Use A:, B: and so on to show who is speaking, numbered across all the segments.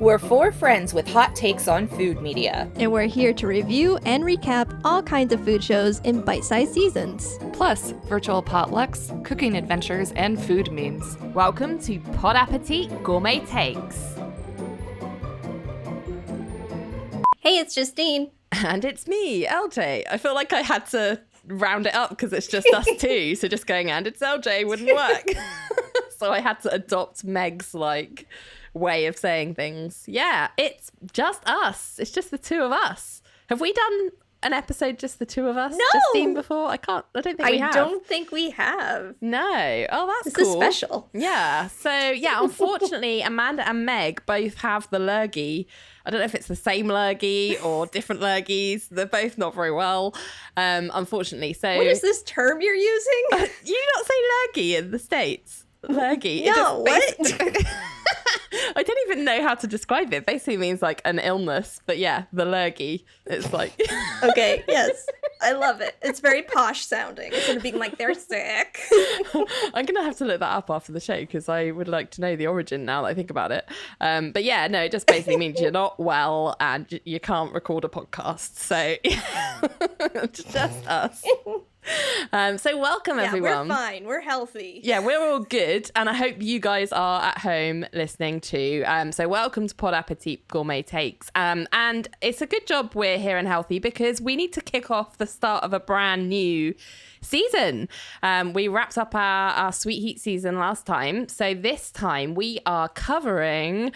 A: We're four friends with hot takes on food media.
B: And we're here to review and recap all kinds of food shows in bite-sized seasons.
C: Plus, virtual potlucks, cooking adventures, and food memes.
D: Welcome to Pod Appétit Gourmet Takes.
B: Hey, it's Justine.
E: And it's me, LJ. I feel like I had to round it up because it's just us two. So just going, and it's LJ wouldn't work. So I had to adopt Meg's way of saying things. Yeah, it's just us. It's just the two of us. Have we done an episode just the two of us?
B: No.
E: Justine before? I don't think we have.
B: I don't think we have.
E: No. Oh, that's
B: This
E: cool.
B: is special.
E: Yeah. So, yeah, unfortunately, Amanda and Meg both have the lurgy. I don't know if it's the same lurgy or different lurgies. They're both not very well, unfortunately. So,
B: What is this term you're using?
E: you not say lurgy in the States? Lurgy.
B: No, what?
E: I don't even know how to describe it. It basically means like an illness. But yeah, the lurgy. It's like...
B: Okay, yes. I love it. It's very posh sounding. Instead of being like, they're sick.
E: I'm going to have to look that up after the show because I would like to know the origin now that I think about it. But yeah, no, it just basically means you're not well and you can't record a podcast. So just us. So welcome, everyone.
B: We're fine. We're healthy.
E: Yeah, we're all good. And I hope you guys are at home listening too. So welcome to Pod Appétit Gourmet Takes. And it's a good job we're here and healthy because we need to kick off the start of a brand new season. We wrapped up our Sweet Heat season last time. So this time we are covering...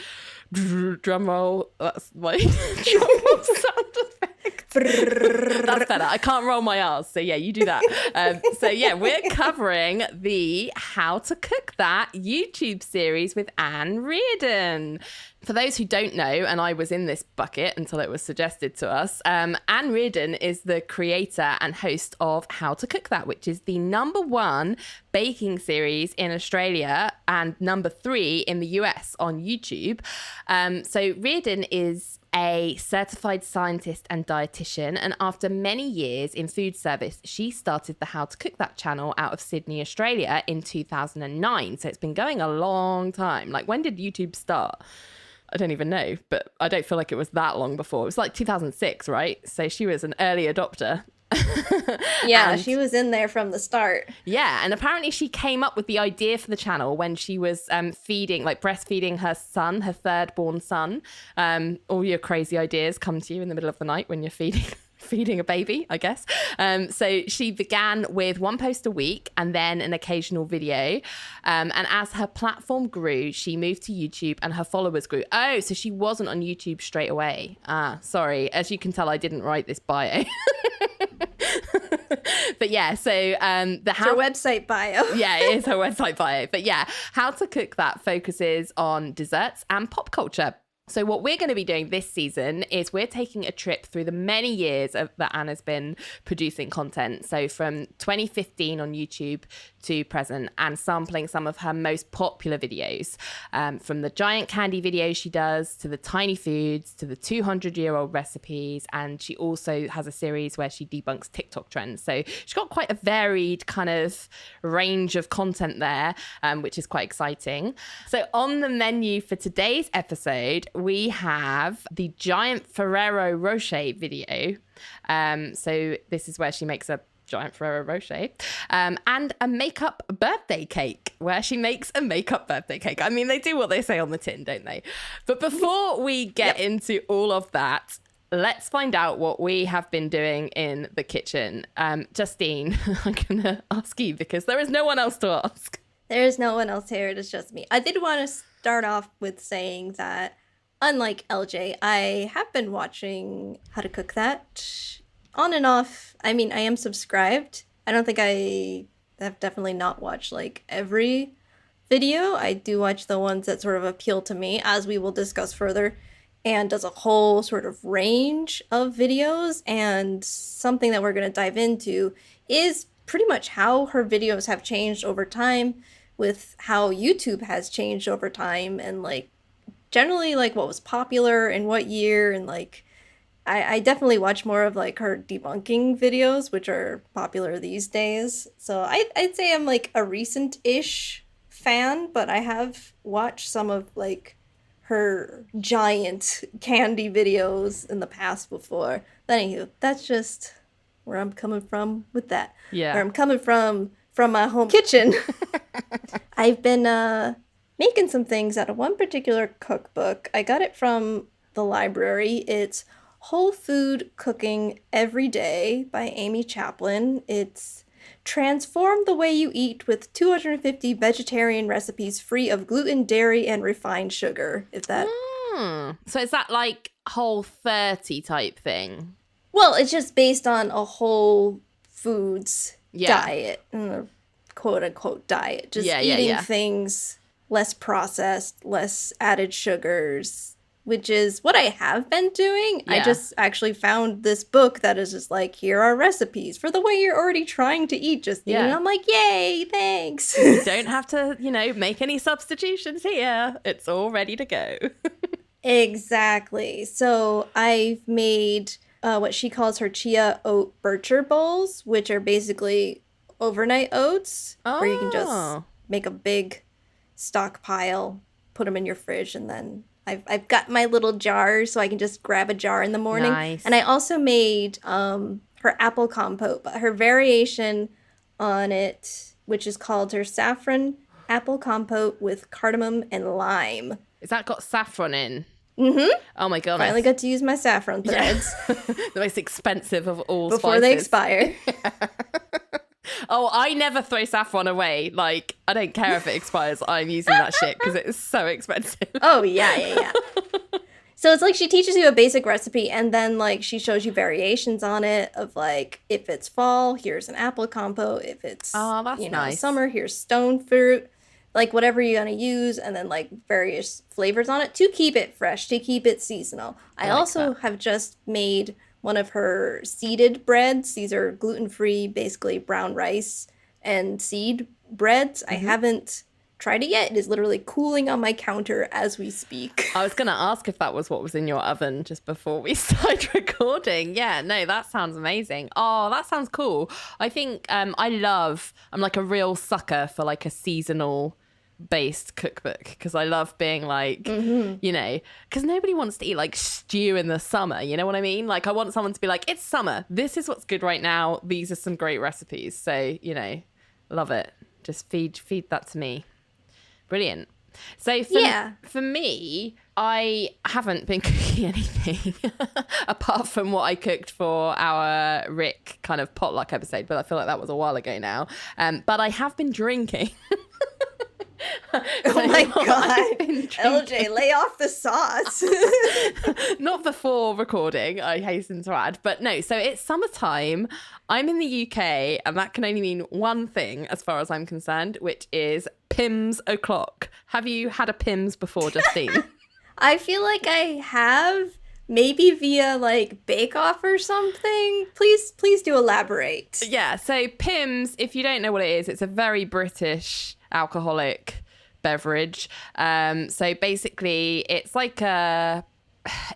E: Drum roll. That's my drum roll sound effect. That's better. I can't roll my R's, so yeah, you do that. So yeah, we're covering the How to Cook That YouTube series with Ann Reardon. For those who don't know, and I was in this bucket until it was suggested to us, Ann Reardon is the creator and host of How to Cook That, which is the #1 baking series in Australia and #3 in the US on YouTube. So Reardon is a certified scientist and dietitian, and after many years in food service, she started the How to Cook That channel out of Sydney, Australia in 2009. So it's been going a long time. Like, when did YouTube start? I don't even know, but I don't feel like it was that long before. It was like 2006, right? So she was an early adopter.
B: Yeah, she was in there from the start.
E: Yeah, and apparently she came up with the idea for the channel when she was breastfeeding her son, her third born son. All your crazy ideas come to you in the middle of the night when you're feeding a baby, I guess. So she began with one post a week and then an occasional video. And as her platform grew, she moved to YouTube and her followers grew. Oh, so she wasn't on YouTube straight away. Sorry. As you can tell, I didn't write this bio. But yeah, so
B: It's her website bio.
E: Yeah, it is her website bio. But yeah, How to Cook That focuses on desserts and pop culture. So what we're going to be doing this season is we're taking a trip through the many years that Anna's been producing content. So from 2015 on YouTube to present, and sampling some of her most popular videos, from the giant candy videos she does to the tiny foods to the 200-year-old recipes. And she also has a series where she debunks TikTok trends. So she's got quite a varied kind of range of content there, which is quite exciting. So on the menu for today's episode, we have the giant Ferrero Rocher video. So this is where she makes a giant Ferrero Rocher, and a makeup birthday cake, where she makes a makeup birthday cake. I mean, they do what they say on the tin, don't they? But before we get into all of that, let's find out what we have been doing in the kitchen. Justine, I'm going to ask you because there is no one else to ask.
B: There is no one else here. It is just me. I did want to start off with saying that, unlike LJ, I have been watching How to Cook That on and off. I mean, I am subscribed. I don't think I have definitely not watched like every video. I do watch the ones that sort of appeal to me, as we will discuss further, and does a whole sort of range of videos. And something that we're going to dive into is pretty much how her videos have changed over time, with how YouTube has changed over time, and like generally like what was popular in what year. And like I definitely watch more of like her debunking videos, which are popular these days. So I'd say I'm like a recent-ish fan, but I have watched some of like her giant candy videos in the past before. But anywho, that's just where I'm coming from with that.
E: Yeah.
B: Where I'm coming from my home kitchen. I've been making some things out of one particular cookbook. I got it from the library. It's Whole Food Cooking Every Day by Amy Chaplin. It's transform the way you eat with 250 vegetarian recipes free of gluten, dairy, and refined sugar. If that...
E: So is that like Whole 30 type thing?
B: Well, it's just based on a whole foods diet, quote unquote diet. Just eating things less processed, less added sugars, which is what I have been doing. I just actually found this book that is just like, here are recipes for the way you're already trying to eat. Just eating. I'm like, yay, thanks.
E: You don't have to, make any substitutions here. It's all ready to go.
B: Exactly. So I've made what she calls her chia oat bircher bowls, which are basically overnight oats, where you can just make a big stockpile, put them in your fridge, and then I've got my little jars, so I can just grab a jar in the morning.
E: Nice.
B: And I also made her apple compote, but her variation on it, which is called her saffron apple compote with cardamom and lime.
E: Is that got saffron in?
B: Mm-hmm.
E: Oh my god!
B: Finally got to use my saffron threads.
E: The most expensive of all
B: before
E: spices.
B: They expire.
E: Oh, I never throw saffron away. Like, I don't care if it expires. I'm using that shit because it is so expensive.
B: Oh, yeah. So it's like she teaches you a basic recipe and then like she shows you variations on it of like, if it's fall, here's an apple compote. If it's
E: nice.
B: Summer, here's stone fruit. Like whatever you're going to use, and then like various flavors on it to keep it fresh, to keep it seasonal. I also have just made one of her seeded breads. These are gluten-free, basically brown rice and seed breads. I haven't tried it yet. It is literally cooling on my counter as we speak.
E: I was going to ask if that was what was in your oven just before we started recording. Yeah, no, that sounds amazing. Oh, that sounds cool. I think I'm like a real sucker for like a seasonal based cookbook because I love being like, because nobody wants to eat like stew in the summer, you know what I mean? Like I want someone to be like, it's summer, this is what's good right now, these are some great recipes, so love it. Just feed that to me. Brilliant. So for me, I haven't been cooking anything apart from what I cooked for our Rick kind of potluck episode, but I feel like that was a while ago now. But I have been drinking.
B: Oh my god, LJ, lay off the sauce.
E: Not before recording, I hasten to add, but no, so it's summertime, I'm in the UK, and that can only mean one thing as far as I'm concerned, which is Pimm's O'Clock. Have you had a Pimm's before, Justine?
B: I feel like I have, maybe via like Bake Off or something. Please do elaborate.
E: Yeah, so Pimm's, if you don't know what it is, it's a very British alcoholic beverage. So basically it's like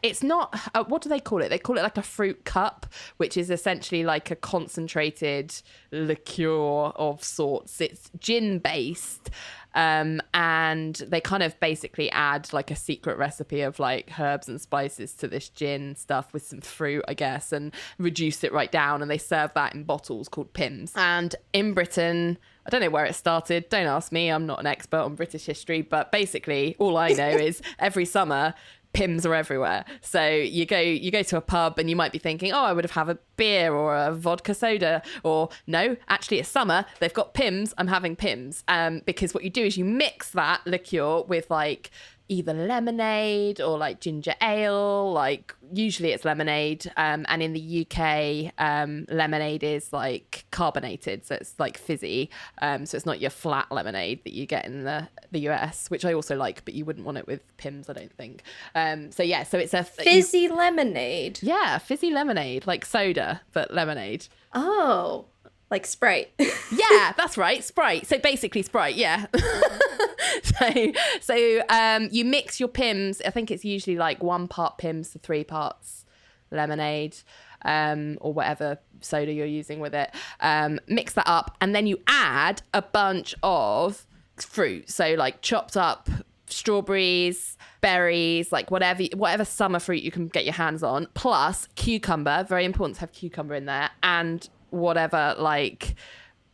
E: it's not what do they call it? They call it like a fruit cup, which is essentially like a concentrated liqueur of sorts. It's gin based. And they kind of basically add like a secret recipe of like herbs and spices to this gin stuff with some fruit, I guess, and reduce it right down. And they serve that in bottles called Pimm's. And in Britain, I don't know where it started. Don't ask me. I'm not an expert on British history, but basically all I know is every summer Pimm's are everywhere. So you go to a pub and you might be thinking, oh, I would have a beer or a vodka soda, or no, actually it's summer, they've got Pimm's, I'm having Pimm's. Because what you do is you mix that liqueur with like either lemonade or like ginger ale, like usually it's lemonade, and in the UK lemonade is like carbonated, so it's like fizzy, so it's not your flat lemonade that you get in the US, which I also like, but you wouldn't want it with Pimm's, I don't think. So it's a
B: fizzy lemonade.
E: Yeah, fizzy lemonade, like soda but lemonade.
B: Oh, like Sprite.
E: Yeah, that's right, Sprite. So basically Sprite, yeah. So you mix your Pimm's. I think it's usually like 1 part Pimm's to 3 parts lemonade, or whatever soda you're using with it. Mix that up, and then you add a bunch of fruit. So like chopped up strawberries, berries, like whatever summer fruit you can get your hands on, plus cucumber, very important to have cucumber in there, and whatever like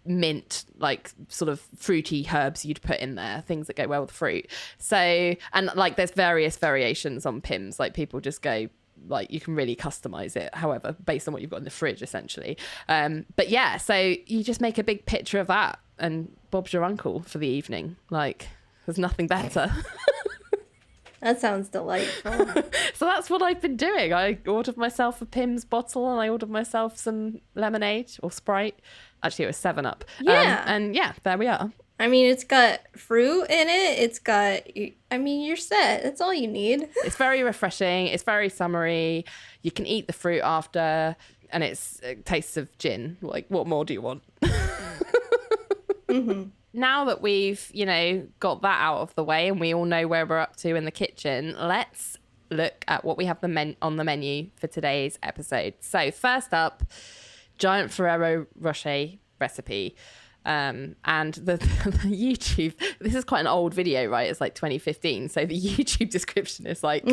E: mint, like sort of fruity herbs you'd put in there, things that go well with fruit. So, and like there's various variations on Pims, like people just go, like you can really customize it however based on what you've got in the fridge essentially. But yeah, so you just make a big picture of that and Bob's your uncle for the evening. Like there's nothing better.
B: That sounds delightful.
E: So that's what I've been doing. I ordered myself a Pims bottle and I ordered myself some lemonade or Sprite. Actually, it was 7-Up.
B: Yeah.
E: And yeah, there we are.
B: I mean, it's got fruit in it. It's got, I mean, you're set. That's all you need.
E: It's very refreshing. It's very summery. You can eat the fruit after, and it tastes of gin. Like, what more do you want?
B: Mm-hmm.
E: Now that we've, got that out of the way and we all know where we're up to in the kitchen, let's look at what we have on the menu for today's episode. So first up, giant Ferrero Rocher recipe. And the YouTube, this is quite an old video, right? It's like 2015. So the YouTube description is like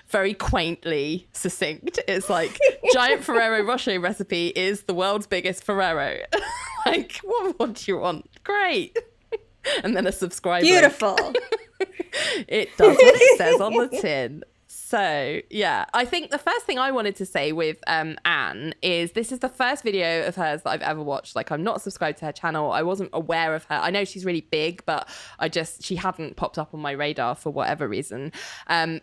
E: very quaintly succinct. It's like giant Ferrero Rocher recipe is the world's biggest Ferrero. Like, what do you want? Great. And then a subscribe.
B: Beautiful.
E: It does what it says on the tin. So, yeah, I think the first thing I wanted to say with Anne is this is the first video of hers that I've ever watched. Like, I'm not subscribed to her channel. I wasn't aware of her. I know she's really big, but she hadn't popped up on my radar for whatever reason.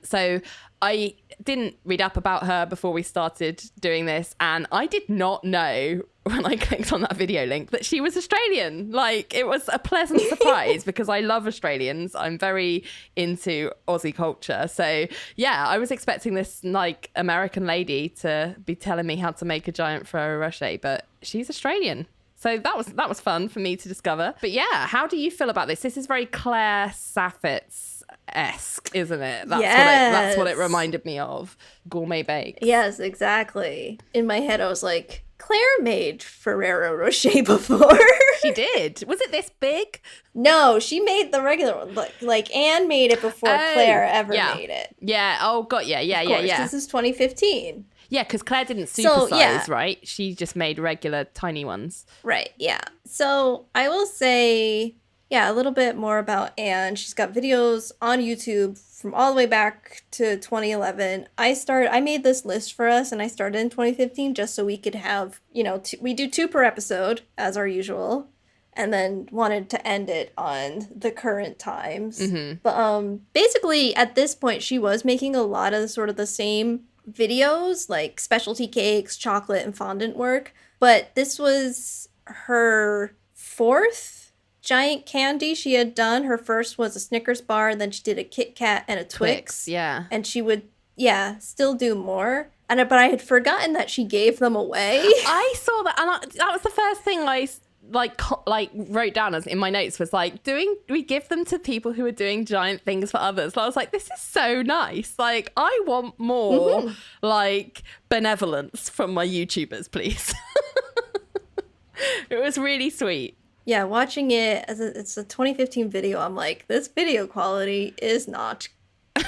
E: So I didn't read up about her before we started doing this. And I did not know when I clicked on that video link that she was Australian. Like, it was a pleasant surprise because I love Australians. I'm very into Aussie culture. So yeah, I was expecting this like American lady to be telling me how to make a giant Ferrero Rocher, but she's Australian. So that was fun for me to discover. But yeah, how do you feel about this? This is very Claire Saffitz-esque, isn't it? That's what it reminded me of. Gourmet bakes.
B: Yes, exactly. In my head, I was like, Claire made Ferrero Rocher before.
E: She did. Was it this big?
B: No, she made the regular one. Like Anne made it before Claire ever made it.
E: Yeah. Oh, got yeah. Yeah.
B: This is 2015.
E: Yeah, because Claire didn't supersize, right? She just made regular tiny ones.
B: Right, yeah. So I will say, a little bit more about Anne. She's got videos on YouTube from all the way back to 2011. I made this list for us, and I started in 2015 just so we could have, we do 2 per episode, as our usual, and then wanted to end it on the current times. Mm-hmm. But basically, at this point, she was making a lot of sort of the same videos, like specialty cakes, chocolate, and fondant work. But this was her 4th giant candy she had done. Her first was a Snickers bar, and then she did a Kit Kat and a Twix.
E: Yeah.
B: And she would, still do more. But I had forgotten that she gave them away.
E: I saw that, and that was the first thing I wrote down as in my notes was like, we give them to people who are doing giant things for others. And I was like, this is so nice. Like, I want more like benevolence from my YouTubers, please. It was really sweet.
B: Yeah, watching it it's a 2015 video, I'm like, this video quality is not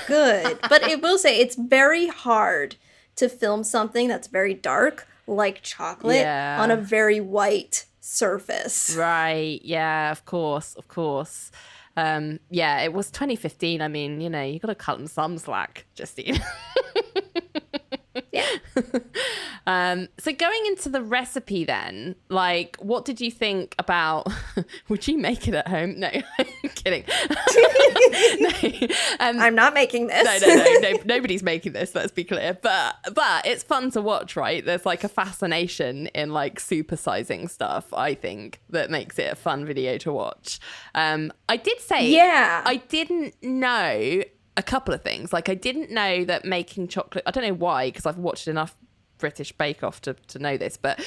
B: good. But I will say it's very hard to film something that's very dark, like chocolate, on a very white surface.
E: Right. Yeah, of course. It was 2015. I mean, you got to cut them some slack, Justine.
B: Yeah.
E: So going into the recipe then, like, what did you think about, would you make it at home? No, I'm kidding. No,
B: I'm not making this.
E: No, nobody's making this, let's be clear. But it's fun to watch, right? There's like a fascination in like supersizing stuff, I think, that makes it a fun video to watch. I did say, I didn't know a couple of things. Like, I didn't know that making chocolate, I don't know why, because I've watched enough British Bake Off to know this, but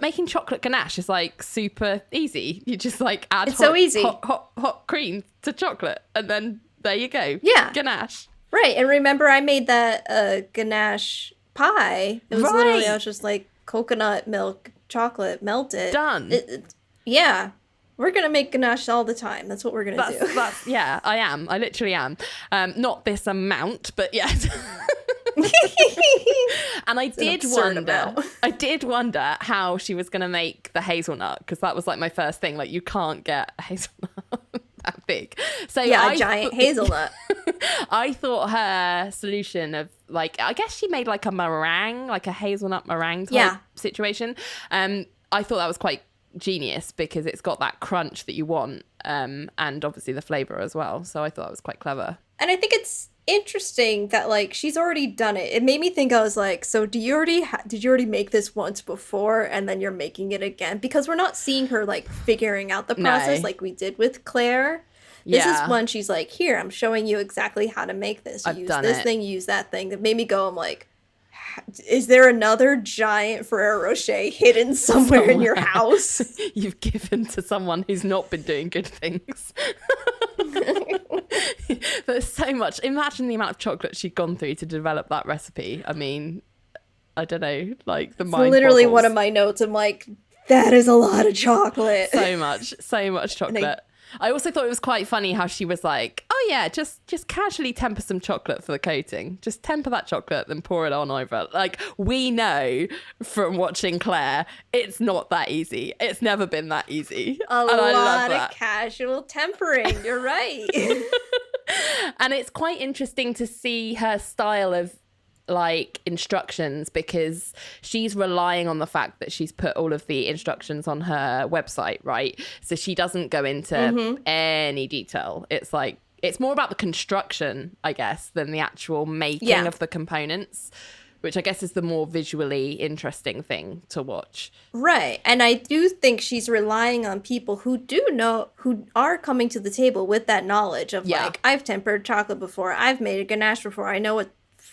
E: making chocolate ganache is like super easy. You just like add hot cream to chocolate, and then there you go.
B: Yeah.
E: Ganache.
B: Right. And remember, I made that ganache pie. It was literally, I was just like coconut milk, chocolate, melted.
E: Done.
B: Yeah. We're going to make ganache all the time. That's what we're going to do.
E: Yeah, I am. I literally am. Not this amount, but yes. And I did wonder how she was going to make the hazelnut, because that was like my first thing. Like, you can't get a hazelnut that big. So
B: yeah, a giant hazelnut.
E: I thought her solution of, like, I guess she made like a meringue, like a hazelnut meringue type situation. I thought that was quite genius because it's got that crunch that you want, and obviously the flavor as well. So I thought that was quite clever.
B: And I think it's interesting that, like, she's already done it. It made me think, I was like, so did you already make this once before and then you're making it again? Because we're not seeing her like figuring out the process like we did with Claire. This is one she's like, here, I'm showing you exactly how to make this. Use this thing, use that thing. That made me go, I'm like, is there another giant Ferrero Rocher hidden somewhere in your house?
E: You've given to someone who's not been doing good things. There's so much. Imagine the amount of chocolate she'd gone through to develop that recipe. I mean, I don't know, like the mind
B: literally
E: boggles.
B: one of my notes. I'm like, that is a lot of chocolate.
E: So much chocolate. I also thought it was quite funny how she was like, oh yeah, just casually temper some chocolate for the coating. Just temper that chocolate, then pour it on over. Like, we know from watching Claire, it's not that easy. It's never been that easy.
B: A lot of casual tempering. You're right.
E: And it's quite interesting to see her style of like instructions, because she's relying on the fact that she's put all of the instructions on her website, right? So she doesn't go into any detail. It's like, it's more about the construction, I guess, than the actual making of the components, which I guess is the more visually interesting thing to watch.
B: Right. And I do think she's relying on people who do know, who are coming to the table with that knowledge of like, I've tempered chocolate before, I've made a ganache before, I know what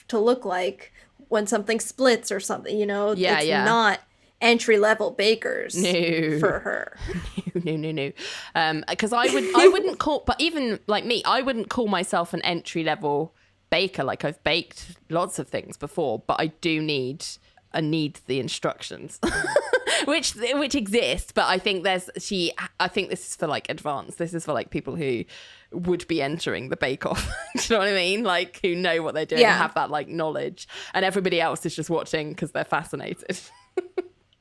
B: to look like when something splits or something, you know. It's not entry-level bakers for her.
E: No. Because I wouldn't call, but even like me, I wouldn't call myself an entry-level baker. Like, I've baked lots of things before, but I do need the instructions. which exist, but I think this is for like advanced. This is for like people who would be entering the Bake Off. Do you know what I mean? Like, who know what they're doing and have that like knowledge, and everybody else is just watching because they're fascinated.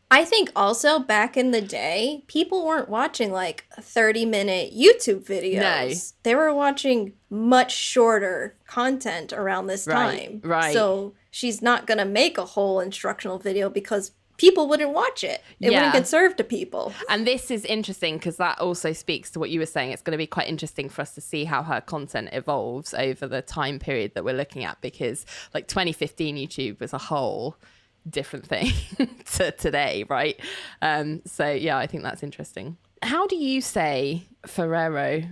B: I think also back in the day, people weren't watching like 30-minute YouTube videos. No. They were watching much shorter content around this time. Right. So she's not going to make a whole instructional video because people wouldn't watch it. It wouldn't get served to people.
E: And this is interesting because that also speaks to what you were saying. It's going to be quite interesting for us to see how her content evolves over the time period that we're looking at, because like 2015 YouTube was a whole different thing to today, right? So yeah, I think that's interesting. How do you say Ferrero?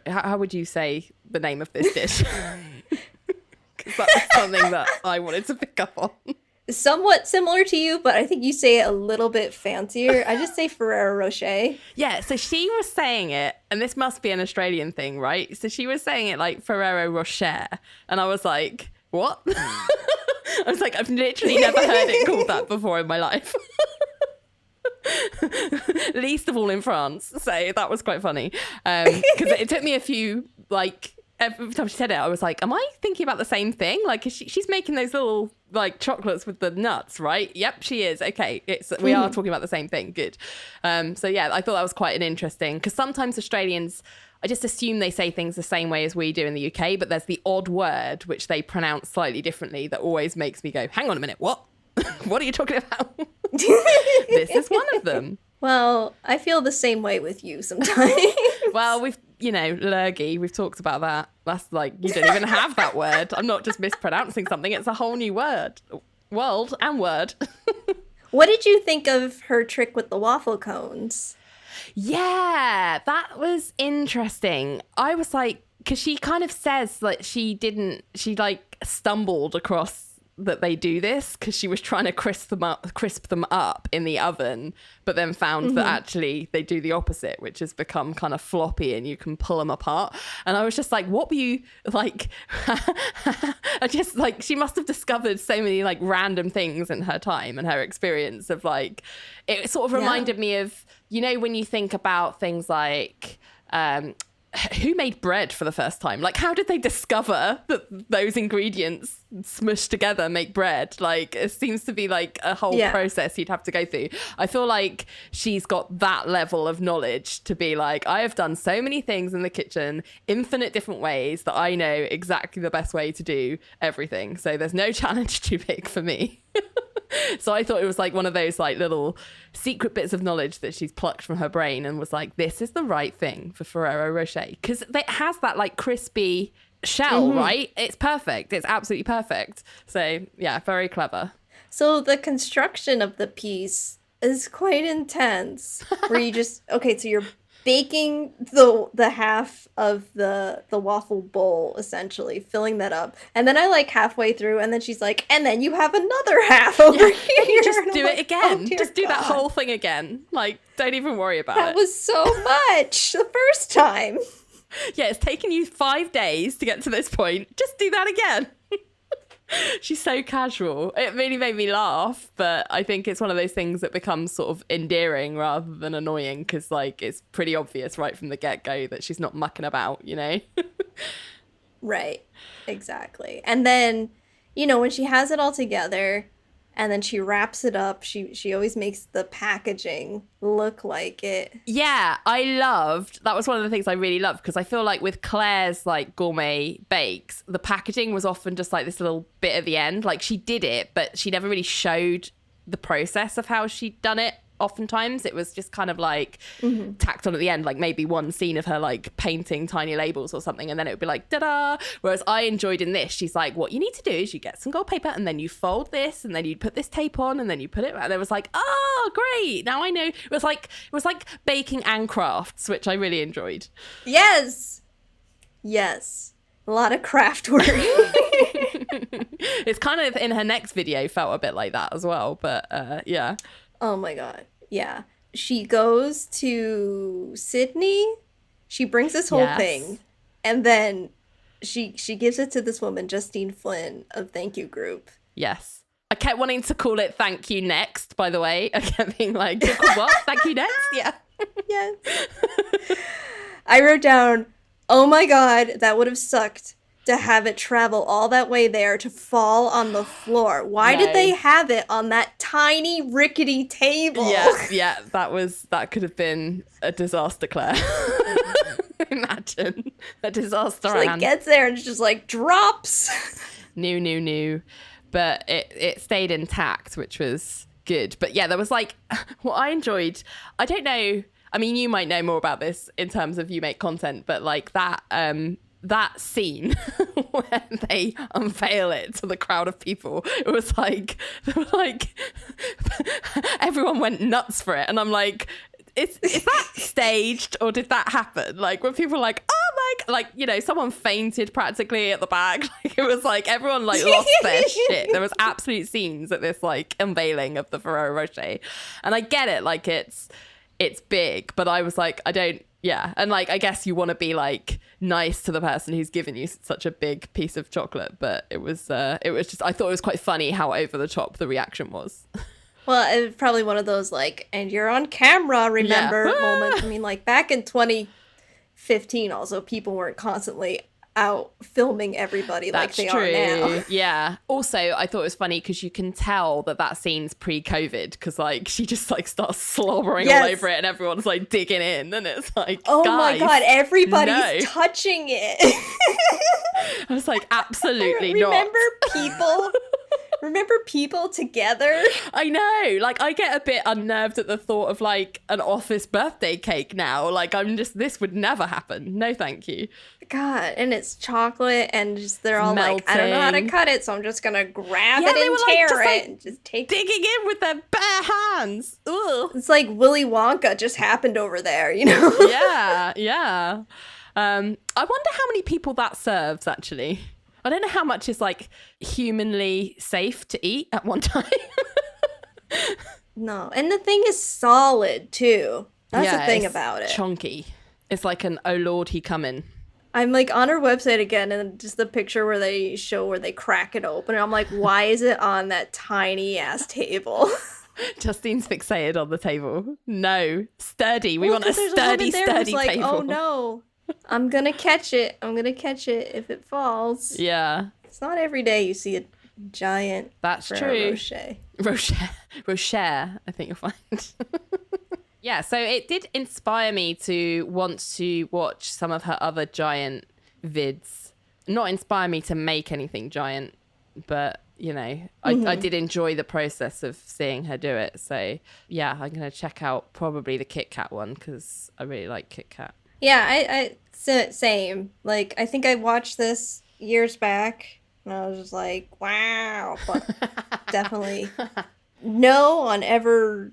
E: How would you say the name of this dish? Because that was something that I wanted to pick up on.
B: Somewhat similar to you, but I think you say it a little bit fancier. I just say Ferrero Rocher. Yeah,
E: so she was saying it, and this must be an Australian thing, right? So she was saying it like Ferrero Rocher, and I was like, what? I was like, I've literally never heard it called that before in my life. Least of all in France. So that was quite funny. Because it took me a few, like, every time she said it, I was like, am I thinking about the same thing? Like, she's making those little, like, chocolates with the nuts, right? Yep, she is. Okay, we are talking about the same thing. Good. So, yeah, I thought that was quite an interesting, because sometimes Australians, I just assume they say things the same way as we do in the UK, but there's the odd word which they pronounce slightly differently that always makes me go, hang on a minute, what? What are you talking about? This is one of them.
B: Well, I feel the same way with you sometimes.
E: Well, lurgy, we've talked about that. That's like, you don't even have that word. I'm not just mispronouncing something. It's a whole new word. World and word.
B: What did you think of her trick with the waffle cones?
E: Yeah, that was interesting. I was like, because she kind of says like she like stumbled across that they do this because she was trying to crisp them up in the oven, but then found that actually they do the opposite, which has become kind of floppy and you can pull them apart. And I was just like, what were you like? I just like, she must have discovered so many like random things in her time and her experience of like, it sort of reminded me of you know, when you think about things like who made bread for the first time? Like, how did they discover that those ingredients smushed together make bread? Like, it seems to be like a whole process you'd have to go through. I feel like she's got that level of knowledge to be like, I have done so many things in the kitchen, infinite different ways, that I know exactly the best way to do everything. So there's no challenge too big for me. So I thought it was like one of those like little secret bits of knowledge that she's plucked from her brain and was like, this is the right thing for Ferrero Rocher, because it has that like crispy shell, right? It's perfect. It's absolutely perfect. So yeah, very clever.
B: So the construction of the piece is quite intense, where you just, okay, so you're baking the half of the waffle bowl, essentially filling that up, and then I like halfway through, and then she's like, and then you have another half over here.
E: You just do it again.
B: Oh,
E: just do that whole thing again. Like, don't even worry about it.
B: That was so much the first time.
E: Yeah, it's taken you 5 days to get to this point. Just do that again. She's so casual. It really made me laugh, but I think it's one of those things that becomes sort of endearing rather than annoying, because like it's pretty obvious right from the get-go that she's not mucking about, you know?
B: Right, exactly. And then, you know, when she has it all together and then she wraps it up, she always makes the packaging look like it.
E: Yeah, that was one of the things I really loved, because I feel like with Claire's like gourmet bakes, the packaging was often just like this little bit at the end. Like, she did it, but she never really showed the process of how she'd done it. Oftentimes it was just kind of like tacked on at the end, like maybe one scene of her like painting tiny labels or something, and then it would be like ta-da. Whereas I enjoyed in this, she's like, what you need to do is you get some gold paper and then you fold this and then you put this tape on and then you put it, and it was like, oh great, now I know. It was like baking and crafts, which I really enjoyed.
B: Yes a lot of craft work.
E: It's kind of in her next video felt a bit like that as well, but yeah.
B: Oh my god. Yeah. She goes to Sydney. She brings this whole thing. And then she gives it to this woman, Justine Flynn of Thank You Group.
E: Yes. I kept wanting to call it Thank You Next, by the way. I kept being like, what? Thank you next? Yeah.
B: Yes. I wrote down, oh my god, that would have sucked to have it travel all that way there to fall on the floor. Why did they have it on that tiny rickety table?
E: Yeah, that could have been a disaster, Claire. Imagine a disaster.
B: She like gets there and it's just like drops.
E: New. But it stayed intact, which was good. But yeah, there was like what I enjoyed. I don't know. I mean, you might know more about this in terms of you make content, but like that scene where they unveil it to the crowd of people, it was like, they were like, everyone went nuts for it. And I'm like, is that staged or did that happen? Like, when people were like, oh my, like, you know, someone fainted practically at the back. Like, it was like everyone like lost their shit. There was absolute scenes at this like unveiling of the Ferrero Rocher. And I get it, like it's big, but I was like, yeah. And like, I guess you want to be like nice to the person who's given you such a big piece of chocolate, but it was just, I thought it was quite funny how over the top the reaction was.
B: Well, it was probably one of those like, and you're on camera, remember, moments. I mean, like back in 2015 also, people weren't constantly out filming everybody like they are now.
E: Yeah. Also, I thought it was funny because you can tell that scene's pre-COVID, because like she just like starts slobbering all over it and everyone's like digging in, and it's like,
B: oh
E: guys,
B: my god, everybody's touching it.
E: I was like, absolutely
B: Remember people together?
E: I know. Like, I get a bit unnerved at the thought of like an office birthday cake now. Like, this would never happen. No, thank you.
B: God, and it's chocolate, and just they're all
E: melting.
B: Like, I don't know how to cut it, so I'm just gonna grab it and tear it and just take
E: digging in with their bare hands. Ugh.
B: It's like Willy Wonka just happened over there, you know?
E: Yeah. I wonder how many people that serves, actually. I don't know how much is like humanly safe to eat at one time.
B: No, and the thing is solid too. That's the thing about it.
E: Chunky. It's like an oh lord, he coming.
B: I'm like on her website again, and just the picture where they show where they crack it open, and I'm like, why is it on that tiny ass table?
E: Justine's fixated on the table. No, sturdy. We want a sturdy
B: like,
E: table.
B: Oh no, I'm gonna catch it. I'm gonna catch it if it falls.
E: Yeah,
B: it's not every day you see a giant.
E: That's
B: Ferrero
E: true. Rocher. I think you'll find. Yeah, so it did inspire me to want to watch some of her other giant vids. Not inspire me to make anything giant, but you know, I did enjoy the process of seeing her do it. So yeah, I'm gonna check out probably the Kit Kat one because I really like Kit Kat.
B: Yeah, I same. Like, I think I watched this years back, and I was just like, wow, but definitely no on ever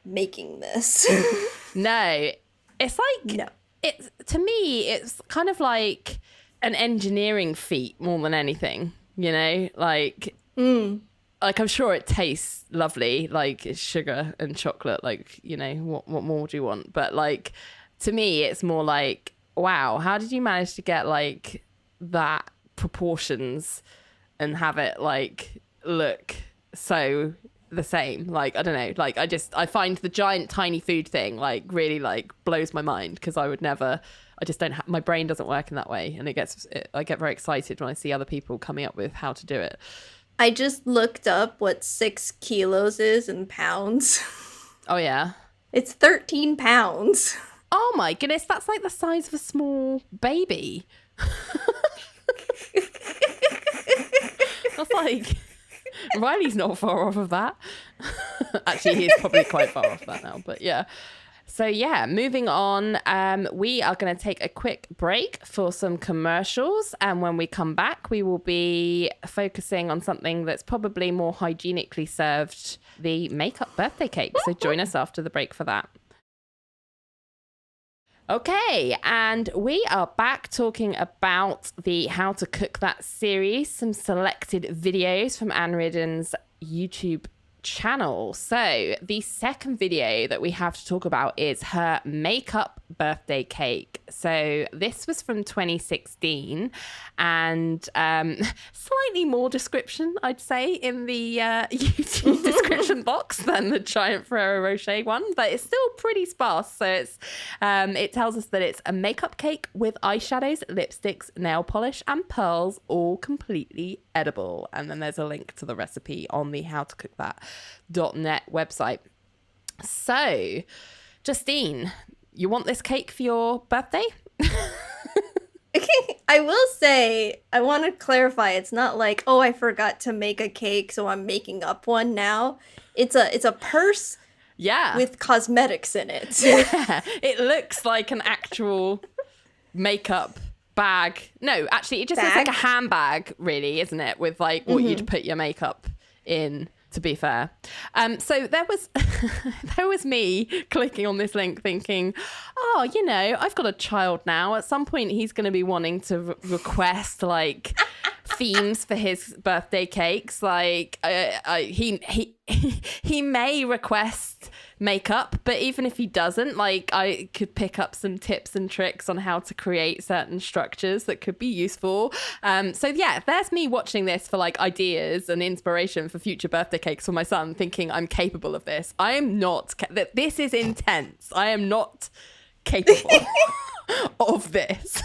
B: making this.
E: No, it's like
B: no.
E: It's to me, it's kind of like an engineering feat more than anything. You know, like I'm sure it tastes lovely, like it's sugar and chocolate. Like, you know, what more do you want? But like, to me, it's more like, wow, how did you manage to get like that proportions and have it like look so the same? Like, I don't know, like I find the giant tiny food thing like really like blows my mind because I just don't my brain doesn't work in that way, and I get very excited when I see other people coming up with how to do it.
B: I just looked up what 6 kilos is in pounds.
E: Oh yeah,
B: it's 13 pounds.
E: Oh my goodness, that's like the size of a small baby. That's like, Riley's not far off of that. Actually, he's probably quite far off that now, but yeah. So yeah, moving on, we are going to take a quick break for some commercials. And when we come back, we will be focusing on something that's probably more hygienically served, the makeup birthday cake. So join us after the break for that. Okay, and we are back talking about the How to Cook That series, some selected videos from Ann Reardon's YouTube channel. So the second video that we have to talk about is her makeup birthday cake. So this was from 2016, and slightly more description, I'd say, in the YouTube description box than the giant Ferrero Rocher one, but it's still pretty sparse. So it tells us that it's a makeup cake with eyeshadows, lipsticks, nail polish, and pearls, all completely edible. And then there's a link to the recipe on the howtocookthat.net website. So, Justine, you want this cake for your birthday?
B: I will say, I want to clarify, it's not like, oh, I forgot to make a cake, so I'm making up one now. It's a purse with cosmetics in it.
E: Yeah, it looks like an actual makeup bag. No, actually, it just looks like a handbag, really, isn't it? With like what you'd put your makeup in, to be fair. So there was me clicking on this link thinking, oh, you know, I've got a child now. At some point, he's going to be wanting to request like themes for his birthday cakes. Like he may request makeup, but even if he doesn't, like, I could pick up some tips and tricks on how to create certain structures that could be useful. So yeah, there's me watching this for like ideas and inspiration for future birthday cakes for my son, thinking I'm capable of this. I am not. This is intense. I am not capable of this.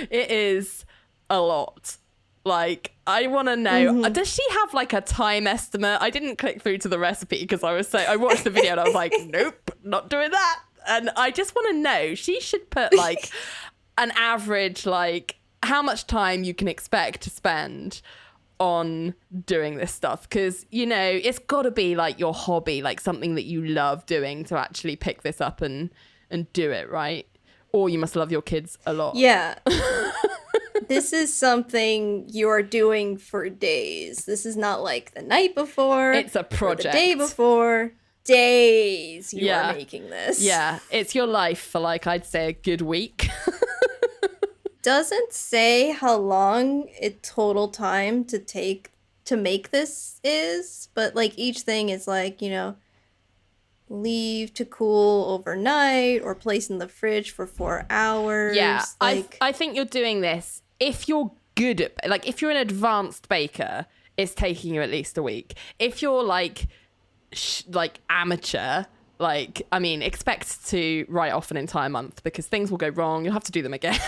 E: It is a lot. Like, I want to know, does she have like a time estimate? I didn't click through to the recipe because I watched the video and I was like, nope, not doing that. And I just want to know, she should put like an average, like how much time you can expect to spend on doing this stuff. Because, you know, it's got to be like your hobby, like something that you love doing to actually pick this up and do it, right? Or you must love your kids a lot.
B: Yeah. This is something you are doing for days. This is not like the night before.
E: It's a project.
B: The day before. Days you are making this.
E: Yeah. It's your life for like, I'd say a good week.
B: Doesn't say how long it total time to take to make this is, but like each thing is like, you know, leave to cool overnight or place in the fridge for 4 hours.
E: Yeah,
B: like,
E: I think you're doing this if you're good at, like, if you're an advanced baker, it's taking you at least a week. If you're like amateur, like, I mean, expect to write off an entire month because things will go wrong. You'll have to do them again.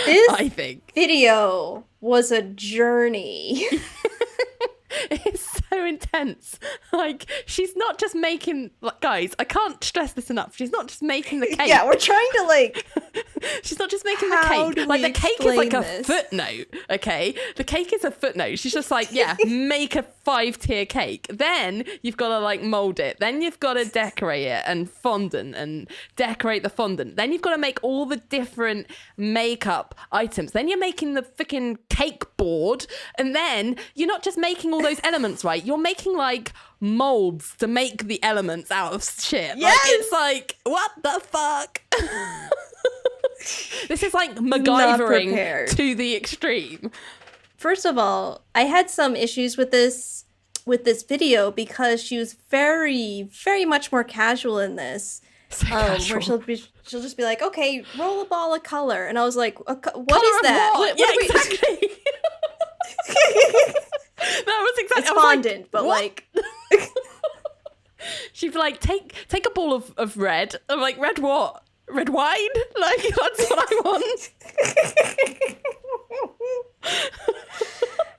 B: This
E: I think
B: video was a journey.
E: it's so intense. Like, she's not just making, like, guys, I can't stress this enough. She's not just making the cake.
B: Yeah, we're trying to like.
E: She's not just making
B: How
E: the
B: do
E: cake. Like,
B: we
E: the cake is like a
B: explain this?
E: footnote, okay? The cake is a footnote. She's just like, yeah, make a 5-tier cake. Then you've got to like mold it. Then you've got to decorate it and fondant and decorate the fondant. Then you've got to make all the different makeup items. Then you're making the freaking cake board. And then you're not just making all those elements, right? You're making like molds to make the elements out of shit.
B: Yes!
E: Like, it's like, what the fuck? This is like
B: Not
E: MacGyvering
B: prepared.
E: to the extreme.
B: First of all, I had some issues with this video because she was very, very much more casual in this.
E: So
B: Where
E: casual.
B: she'll just be like, okay, roll a ball of color, and I was like, what
E: Colour
B: is
E: of
B: that?
E: what?
B: What
E: Yeah,
B: are we-
E: exactly. That was exactly.
B: It's
E: I was like,
B: fondant, but
E: what?
B: like,
E: She'd be like, take a ball of red. I'm like, red what? Red wine? Like, that's what I want.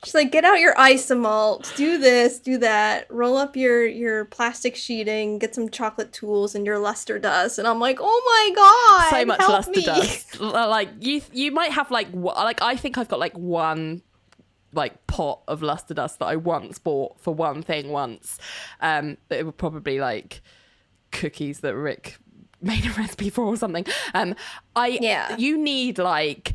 B: she's like, get out your isomalt, do this, do that, roll up your plastic sheeting, get some chocolate tools and your luster dust, and I'm like, oh my god,
E: So much
B: help
E: luster
B: me.
E: dust. Like, you might have like I think I've got like one like pot of luster dust that I once bought for one thing once. But it were probably like cookies that Rick made a recipe for or something.
B: Yeah.
E: You need like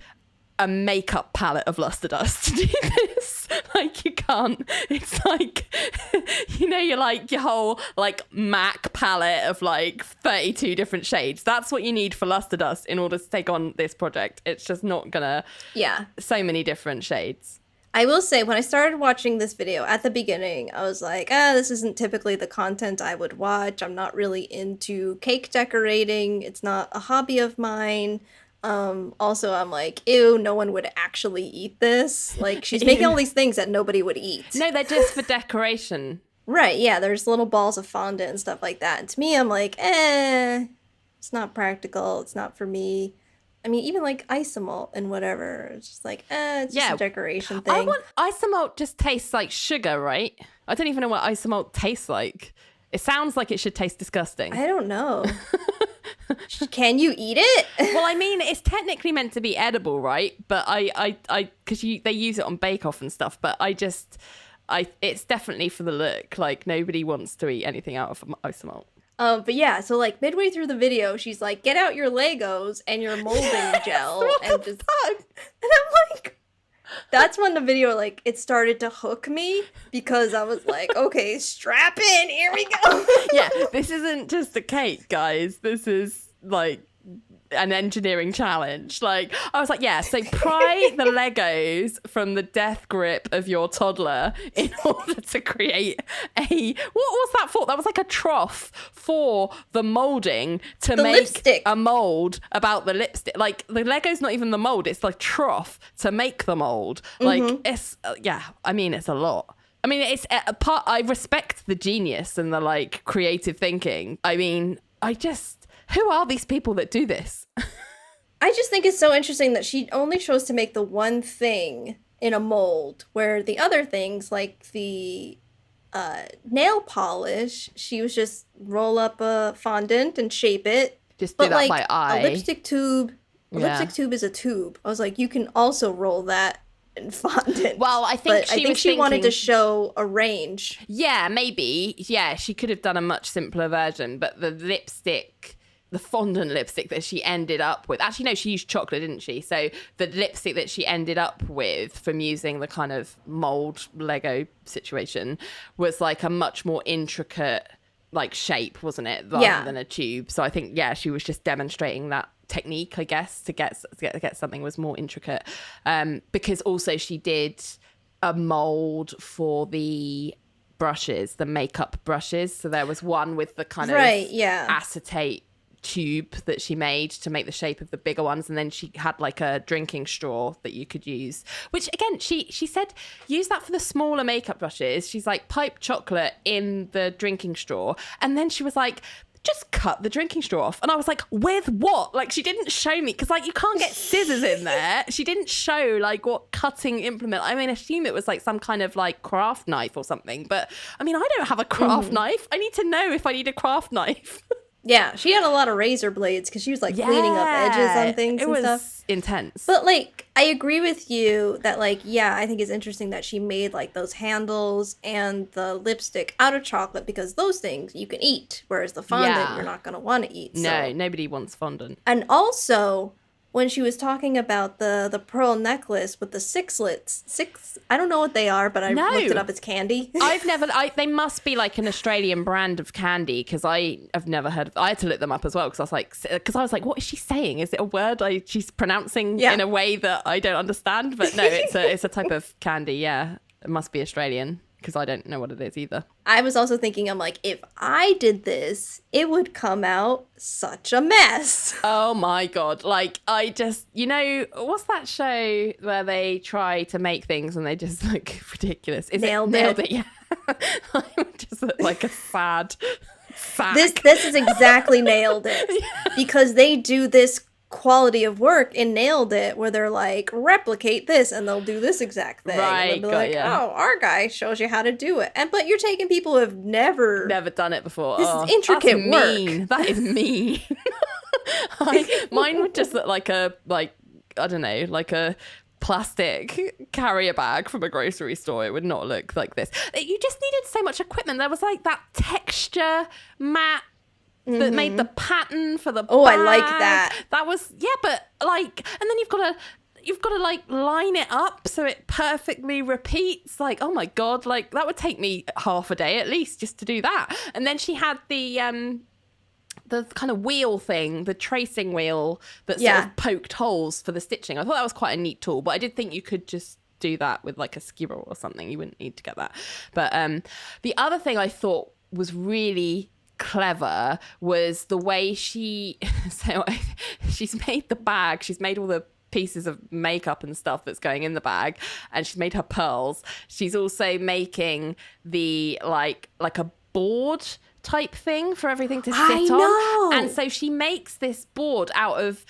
E: a makeup palette of luster dust to do this. Like, you can't. It's like, you know, you're like your whole like MAC palette of like 32 different shades. That's what you need for luster dust in order to take on this project. It's just not gonna.
B: Yeah.
E: So many different shades.
B: I will say, when I started watching this video at the beginning, I was like, this isn't typically the content I would watch. I'm not really into cake decorating. It's not a hobby of mine. Also, I'm like, ew, no one would actually eat this. Like, she's making all these things that nobody would eat.
E: No, they're just for decoration.
B: Right, yeah, there's little balls of fondant and stuff like that. And to me, I'm like, it's not practical. It's not for me. I mean, even like isomalt and whatever. It's just like, it's just a decoration thing.
E: Isomalt just tastes like sugar, right? I don't even know what isomalt tastes like. It sounds like it should taste disgusting.
B: I don't know. Can you eat it?
E: Well, I mean, it's technically meant to be edible, right? But because they use it on Bake Off and stuff. But it's definitely for the look. Like, nobody wants to eat anything out of isomalt.
B: But yeah, so like midway through the video, she's like, get out your Legos and your molding gel. And just, and I'm like, that's when the video, like, it started to hook me because I was like, okay, strap in, here we go.
E: Yeah, this isn't just a cake, guys. This is like an engineering challenge. Like, I was like, yeah, so pry the Legos from the death grip of your toddler in order to create what was that for? That was like a trough for the molding to
B: The
E: make
B: lipstick.
E: a mold about the lipstick. Like, the Lego's not even the mold, it's like trough to make the mold. Like, it's I mean, it's a lot. I mean, it's a part. I respect the genius and the like creative thinking. I mean, who are these people that do this?
B: I just think it's so interesting that she only chose to make the one thing in a mold, where the other things, like the nail polish, she was just roll up a fondant and shape it.
E: Just do that
B: like
E: by eye.
B: A lipstick tube
E: Yeah.
B: is a tube. I was like, you can also roll that in fondant.
E: Well, I think
B: she wanted to
E: thinking-
B: show a range.
E: Yeah, maybe. Yeah, she could have done a much simpler version, but the fondant lipstick that she ended up with. Actually, no, she used chocolate, didn't she? So the lipstick that she ended up with from using the kind of mold Lego situation was like a much more intricate like shape, wasn't it? Rather than a tube. So I think, yeah, she was just demonstrating that technique, I guess, to get something was more intricate. Because also she did a mold for the brushes, the makeup brushes. So there was one with the kind of
B: Right, yeah.
E: acetate tube that she made to make the shape of the bigger ones, and then she had like a drinking straw that you could use, which again she said use that for the smaller makeup brushes. She's like, pipe chocolate in the drinking straw, and then she was like, just cut the drinking straw off. And I was like, with what? Like, she didn't show me, because like you can't get scissors in there. She didn't show like what cutting implement. I mean, I assume it was like some kind of like craft knife or something, but I mean, I don't have a craft knife. I need to know if I need a craft knife.
B: Yeah, she had a lot of razor blades because she was like cleaning up edges on things and stuff. It was
E: intense.
B: But like, I agree with you that like, yeah, I think it's interesting that she made like those handles and the lipstick out of chocolate, because those things you can eat, whereas the fondant you're not going to want to eat.
E: No, nobody wants fondant.
B: And also, when she was talking about the pearl necklace with the sixlets, I don't know what they are, but I looked it up. It's candy.
E: They must be like an Australian brand of candy, because I have never heard of. I had to look them up as well, because I was like, what is she saying? Is it a word she's pronouncing in a way that I don't understand? But no, it's a type of candy. Yeah, it must be Australian, because I don't know what it is either.
B: I was also thinking, I'm like, if I did this, it would come out such a mess.
E: Oh my God. Like, I just, what's that show where they try to make things and they just look ridiculous?
B: Nailed it.
E: Yeah. I would just look like a sad sack.
B: This is exactly Nailed It. Because they do this quality of work in Nailed It, where they're like, replicate this, and they'll do this exact thing.
E: Right.
B: And they'll be like, oh, our guy shows you how to do it. But you're taking people who have never
E: done it before.
B: This is intricate work.
E: Mean. That is mean. Mine would just look like a plastic carrier bag from a grocery store. It would not look like this. You just needed so much equipment. There was like that texture mat that made the pattern for the bag.
B: I like that.
E: That was, but like, and then you've got to like line it up so it perfectly repeats. Like, oh my God, like that would take me half a day at least just to do that. And then she had the kind of wheel thing, the tracing wheel that sort of poked holes for the stitching. I thought that was quite a neat tool, but I did think you could just do that with like a skewer or something. You wouldn't need to get that. But the other thing I thought was really clever was the way she's made the bag. She's made all the pieces of makeup and stuff that's going in the bag, and she's made her pearls. She's also making the like a board type thing for everything to sit on. And so she makes this board out of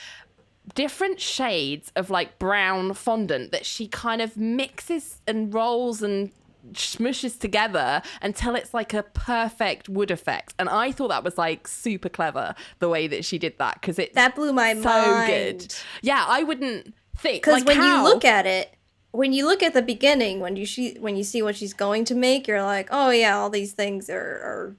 E: different shades of like brown fondant that she kind of mixes and rolls and smushes together until it's like a perfect wood effect. And I thought that was like super clever the way that she did that, because that
B: blew my mind.
E: So good. Yeah, I wouldn't think,
B: because when you look at it, when you look at the beginning, when you see what she's going to make, you're like, oh yeah, all these things are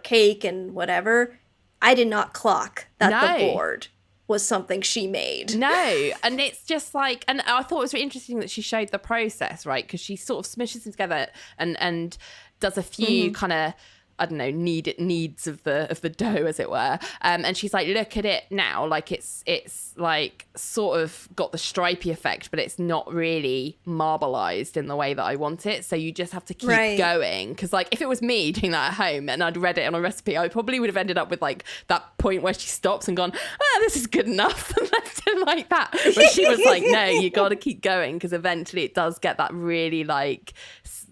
B: cake and whatever. I did not clock that the board was something she made.
E: No, and it's just like, and I thought it was really interesting that she showed the process, right? Because she sort of smushes them together and does a few kind of, I don't know, needs of the dough, as it were. And she's like, look at it now, like it's like sort of got the stripy effect, but it's not really marbleized in the way that I want it. So you just have to keep going. Because like if it was me doing that at home and I'd read it on a recipe, I probably would have ended up with like that point where she stops and gone, this is good enough, and left it like that. But she was like, no, you got to keep going, because eventually it does get that really like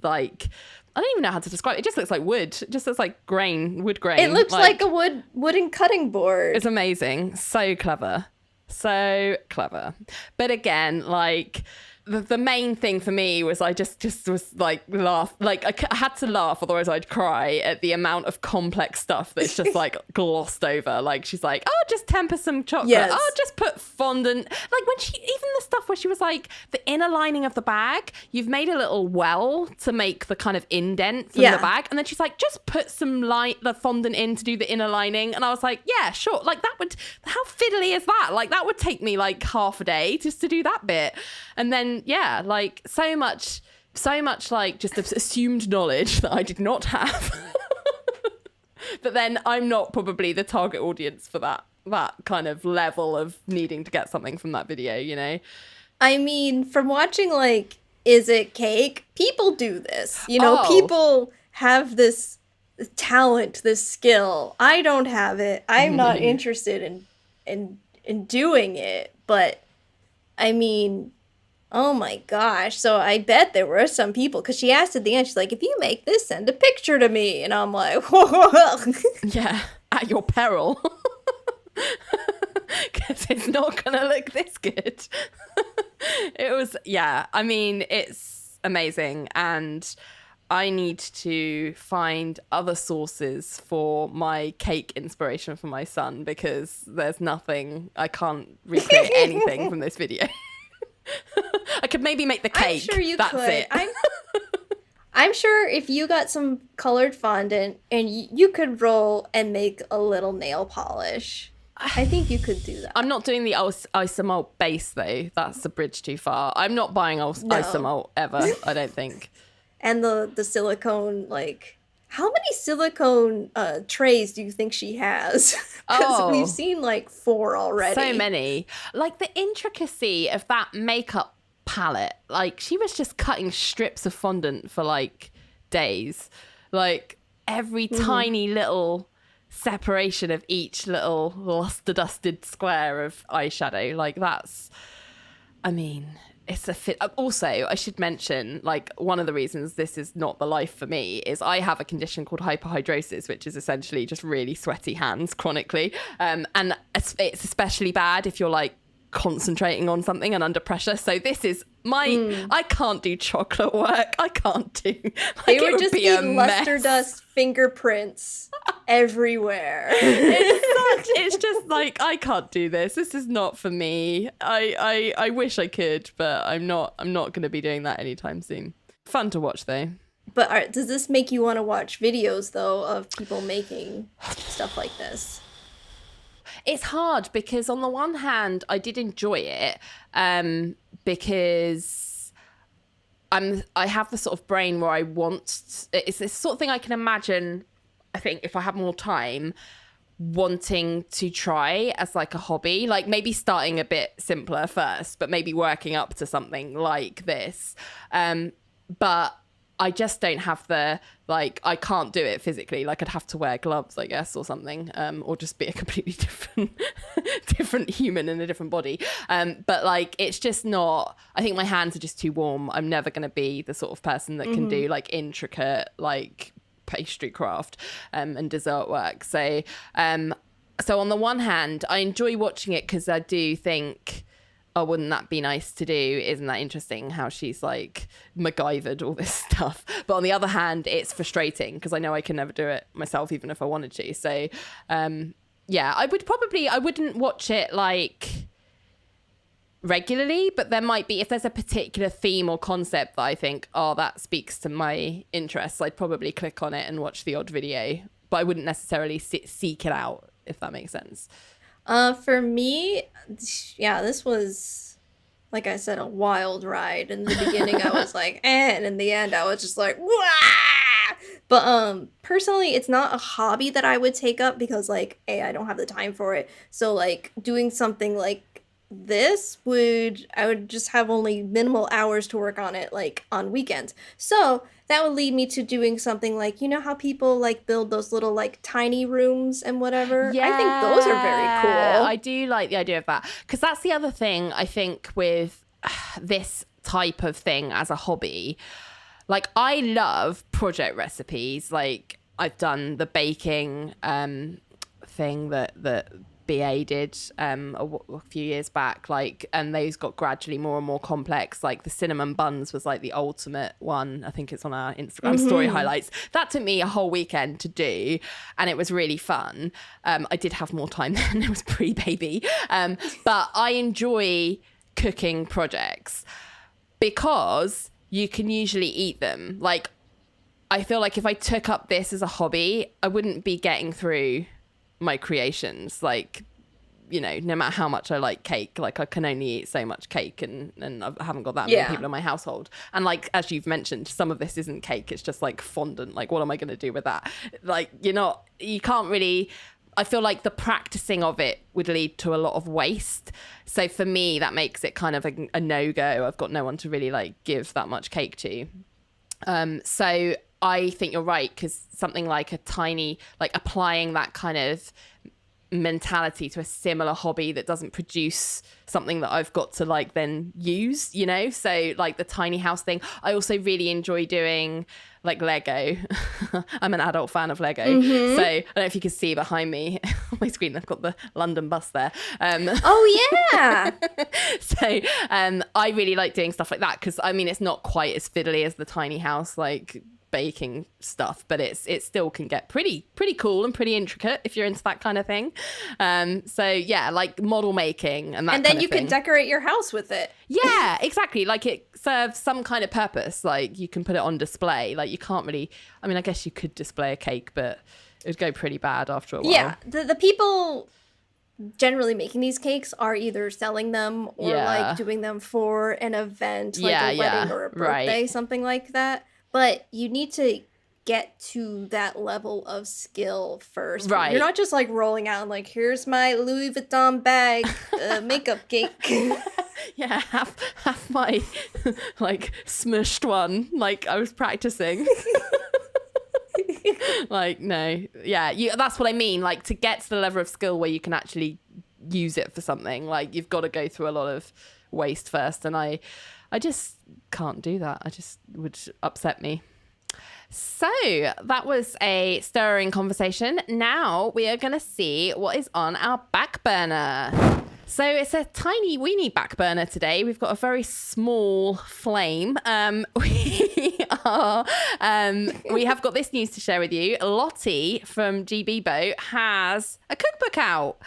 E: I don't even know how to describe it. It just looks like wood. It just looks like wood grain.
B: It looks like a wooden cutting board.
E: It's amazing. So clever. So clever. But again, like the main thing for me was I just was like laugh. Like I had to laugh, otherwise I'd cry at the amount of complex stuff that's just like glossed over. Like she's like, oh, just temper some chocolate. Yes. Oh, just put fondant. Like when even the stuff where she was like, the inner lining of the bag, you've made a little well to make the kind of indent from the bag. And then she's like, just put some the fondant in to do the inner lining. And I was like, yeah, sure. Like how fiddly is that? Like that would take me like half a day just to do that bit. And then, yeah, like so much like just assumed knowledge that I did not have. But then I'm not probably the target audience for that kind of level of needing to get something from that video, you know?
B: I mean, from watching like Is It Cake? People do this. You know, people have this talent, this skill. I don't have it. I'm not interested in doing it. But I mean, oh my gosh. So I bet there were some people, because she asked at the end, she's like, if you make this, send a picture to me. And I'm like, whoa.
E: Yeah, at your peril. Because it's not going to look this good. It was, yeah, I mean, it's amazing. And I need to find other sources for my cake inspiration for my son, because there's nothing, I can't recreate anything from this video. I could maybe make the cake.
B: I'm sure you
E: That's
B: could.
E: it.
B: I'm sure if you got some colored fondant and you could roll and make a little nail polish. I think you could do that.
E: I'm not doing the isomalt base though. That's a bridge too far. I'm not buying isomalt ever, I don't think.
B: And the silicone, like, how many silicone trays do you think she has? Because we've seen like 4 already.
E: So many. Like the intricacy of that makeup palette. Like she was just cutting strips of fondant for like days. Like every tiny little separation of each little luster dusted square of eyeshadow. Like that's, I mean, it's a fit. Also, I should mention, like, one of the reasons this is not the life for me is I have a condition called hyperhidrosis, which is essentially just really sweaty hands chronically. And it's especially bad if you're like concentrating on something and under pressure. So this is I can't do chocolate work. I can't do. Like,
B: they would just be luster dust fingerprints everywhere.
E: It's just like, I can't do this. This is not for me. I wish I could, but I'm not going to be doing that anytime soon. Fun to watch though.
B: But does this make you want to watch videos though of people making stuff like this?
E: It's hard because on the one hand, I did enjoy it because I have the sort of brain where it's this sort of thing I can imagine, I think, if I have more time, wanting to try as like a hobby, like maybe starting a bit simpler first, but maybe working up to something like this. But I just don't have I can't do it physically. Like I'd have to wear gloves, I guess, or something, or just be a completely different human in a different body. But like, it's just not, I think my hands are just too warm. I'm never going to be the sort of person that can do like intricate, like pastry craft, and dessert work. So on the one hand, I enjoy watching it because I do think, oh, wouldn't that be nice to do? Isn't that interesting how she's like MacGyvered all this stuff? But on the other hand, it's frustrating because I know I can never do it myself, even if I wanted to. So, yeah, I wouldn't watch it like regularly, but there might be, if there's a particular theme or concept that I think, oh, that speaks to my interests, I'd probably click on it and watch the odd video, but I wouldn't necessarily seek it out, if that makes sense.
B: For me, yeah, this was, like I said, a wild ride. In the beginning, I was like, and in the end, I was just like, wah! But personally, it's not a hobby that I would take up because, like, A, I don't have the time for it. So, like, doing something like this I would just have only minimal hours to work on it, like, on weekends. So that would lead me to doing something like, you know how people like build those little like tiny rooms and whatever? Yeah, I think those are very cool.
E: I do like the idea of that, because that's the other thing I think with this type of thing as a hobby. Like, I love project recipes. Like, I've done the baking thing that BA did a few years back, like, and those got gradually more and more complex. Like the cinnamon buns was like the ultimate one. I think it's on our Instagram story highlights. That took me a whole weekend to do, and it was really fun. I did have more time then. It was pre-baby, but I enjoy cooking projects because you can usually eat them. Like, I feel like if I took up this as a hobby, I wouldn't be getting through my creations, like, you know, no matter how much I like cake, like I can only eat so much cake, and I haven't got that many people in my household. And like, as you've mentioned, some of this isn't cake, it's just like fondant. Like, what am I going to do with that? Like, you can't really, I feel like the practicing of it would lead to a lot of waste. So for me, that makes it kind of a no-go. I've got no one to really like give that much cake to. So I think you're right, because something like a tiny, like applying that kind of mentality to a similar hobby that doesn't produce something that I've got to like then use, you know? So like the tiny house thing. I also really enjoy doing like Lego. I'm an adult fan of Lego. So I don't know if you can see behind me on my screen, I've got the London bus there.
B: Oh yeah.
E: So I really like doing stuff like that, because I mean it's not quite as fiddly as the tiny house like baking stuff, but it still can get pretty cool and pretty intricate if you're into that kind of thing. So yeah, like model making and that
B: and then
E: kind
B: you
E: of thing.
B: can decorate your house with it.
E: Yeah, exactly. Like it serves some kind of purpose. Like you can put it on display. Like you can't really, I mean, I guess you could display a cake, but it would go pretty bad after a while.
B: Yeah, the people generally making these cakes are either selling them or like doing them for an event, like a wedding or a birthday, something like that. But you need to get to that level of skill first.
E: Right.
B: You're not just like rolling out and like, here's my Louis Vuitton bag, makeup cake.
E: Yeah, have my like smushed one, like I was practicing. Like, no. Yeah, that's what I mean. Like to get to the level of skill where you can actually use it for something, like you've got to go through a lot of waste first. And I just can't do that. I just would upset me. So that was a stirring conversation. Now we are going to see what is on our back burner. So it's a tiny weeny back burner today. We've got a very small flame. We have got this news to share with you. Lottie from GB Boat has a cookbook out,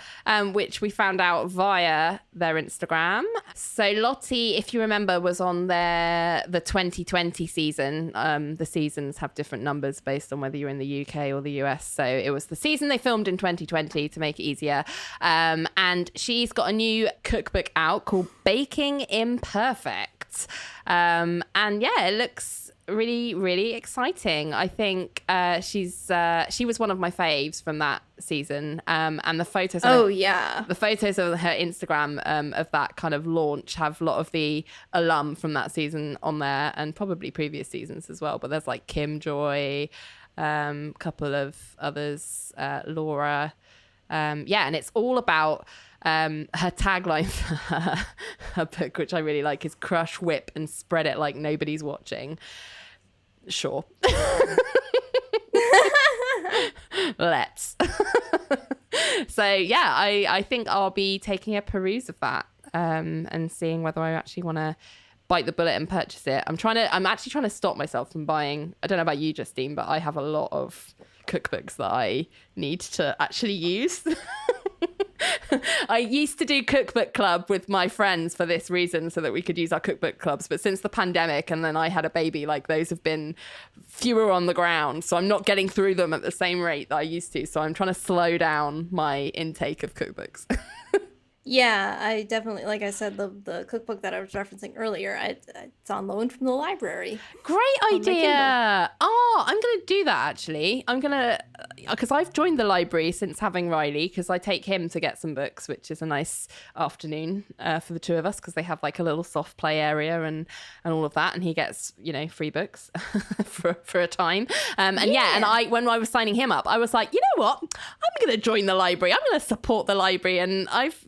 E: which we found out via their Instagram. So Lottie, if you remember, was on the 2020 season. The seasons have different numbers based on whether you're in the UK or the US. So it was the season they filmed in 2020 to make it easier. And she's got a new cookbook out called Baking Imperfect. And yeah, it looks really, really exciting. I think she was one of my faves from that season. And the photos the photos of her Instagram of that kind of launch have a lot of the alum from that season on there, and probably previous seasons as well. But there's like Kim Joy, couple of others, Laura. And it's all about her tagline for her book, which I really like, is crush, whip, and spread it like nobody's watching. Sure. Let's. So yeah, I think I'll be taking a peruse of that and seeing whether I actually want to bite the bullet and purchase it. I'm actually trying to stop myself from buying. I don't know about you, Justine, but I have a lot of cookbooks that I need to actually use. I used to do cookbook club with my friends for this reason, so that we could use our cookbook clubs. But since the pandemic and then I had a baby, like those have been fewer on the ground. So I'm not getting through them at the same rate that I used to. So I'm trying to slow down my intake of cookbooks.
B: Yeah, I definitely, like I said, the cookbook that I was referencing earlier, it's on loan from the library.
E: Great idea. Oh, I'm going to do that, actually. I'm going to, because I've joined the library since having Riley, because I take him to get some books, which is a nice afternoon for the two of us, because they have like a little soft play area and all of that. And he gets, free books for a time. And when I was signing him up, I was like, you know what? I'm going to join the library. I'm going to support the library. And I've,